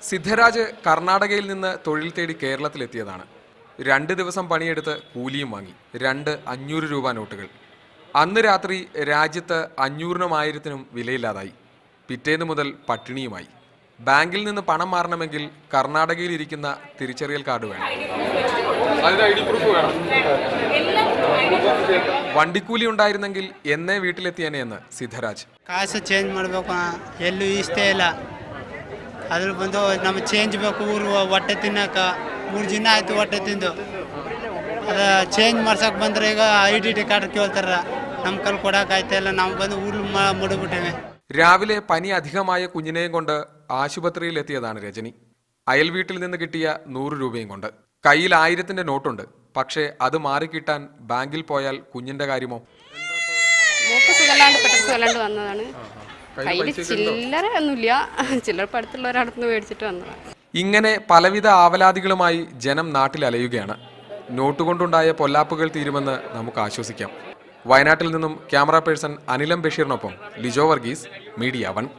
സിദ്ധരാജ് കർണാടകയിൽ നിന്ന് തൊഴിൽ തേടി കേരളത്തിലെത്തിയതാണ്. 2 ദിവസം പണിയെടുത്ത് കൂലിയും വാങ്ങി. 2 500 രൂപ നോട്ടുകൾ. അന്ന് രാത്രി രാജ്യത്ത് 500-നും 1000-നും വിലയില്ലാതായി. പിറ്റേന്ന് മുതൽ പട്ടിണിയുമായി. ബാങ്കിൽ നിന്ന് പണം മാറണമെങ്കിൽ കർണാടകയിൽ ഇരിക്കുന്ന തിരിച്ചറിയൽ കാർഡ് വേണം. വണ്ടിക്കൂലി ഉണ്ടായിരുന്നെങ്കിൽ എന്നേ വീട്ടിലെത്തിയേനെയെന്ന് സിദ്ധരാജ്. ಕಾಸು ಚೇಂಜ್ ಮಾಡಬೇಕು, ಎಲ್ಲೂ ಇಷ್ಟ ಇಲ್ಲ. ಅದ್ರ ಬಂದು ನಮಗೆ ಚೇಂಜ್ ಬೇಕು. ಊರು ಹೊಟ್ಟೆ ತಿನ್ನಕ್ಕೆ 3 ದಿನ ಆಯಿತು ಹೊಟ್ಟೆ ತಿಂದು. ಅದು ಚೇಂಜ್ ಮಾಡ್ಸಕ್ಕೆ ಬಂದರೆ ಈಗ ಐಡೆಂಟಿ ಕಾರ್ಡ್ ಕೇಳ್ತಾರ. ನಮ್ಮ ಕೈಲಿ ಕೊಡೋಕ್ಕಾಯ್ತಾ ಇಲ್ಲ. ನಾವು ಬಂದು ಊರು ಮುಡಿಬಿಟ್ಟಿವೆ. രാവിലെ പനി അധികമായ കുഞ്ഞിനെയും കൊണ്ട് ആശുപത്രിയിലെത്തിയതാണ് രജനി. അയൽ വീട്ടിൽ നിന്ന് കിട്ടിയ 100 രൂപയും കൊണ്ട്. കയ്യിൽ 1000-ന്റെ നോട്ടുണ്ട്. പക്ഷേ അത് മാറിക്കിട്ടാൻ ബാങ്കിൽ പോയാൽ കുഞ്ഞിന്റെ കാര്യമോ? ഇങ്ങനെ പലവിധ ആവലാതികളുമായി ജനം നാട്ടിൽ അലയുകയാണ്. നോട്ടുകൊണ്ടുണ്ടായ പൊല്ലാപ്പുകൾ തീരുമെന്ന് നമുക്ക് ആശ്വസിക്കാം. വയനാട്ടിൽ നിന്നും ക്യാമറ പേഴ്സൺ അനിലം ബഷീറിനൊപ്പം ലിജോ വർഗീസ്, മീഡിയ 1.